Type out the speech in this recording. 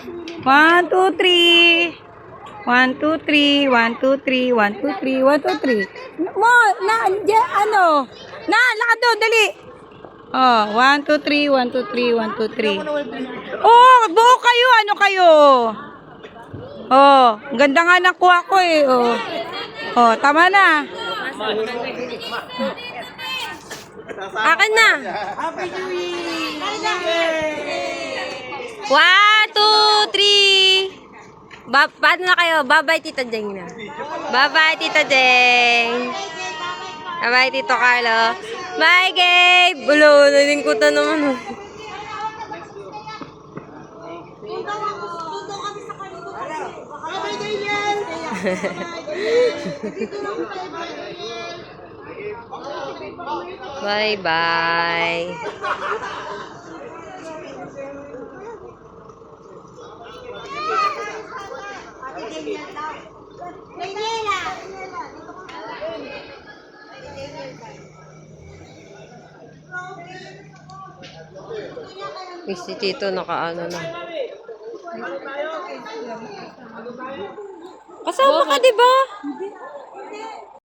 1, 2, 3. 1, 2, 3. 1, 2, 3. 1, 2, 3. 1, 2, 3. Mo, ano? Lakad doon, dali. Oh, 1, 2, 3. 1, 2, 3. 1, 2, 3. Oh, buo kayo. Ano kayo? Oh, ganda nga nakuha ko eh. Oh. Oh, tama na. Akin na. Happy New Year! 1, 2, 3. Paano na kayo? Bye-bye, Tita Jeng na. Bye-bye, Tita Jeng. Bye-bye, Tito Carlo. Bye, Gabe. Bulo, nalingkutan naman. Happy New Year! Bye-bye. Si Tito nakaano na. Kasama ka, di ba?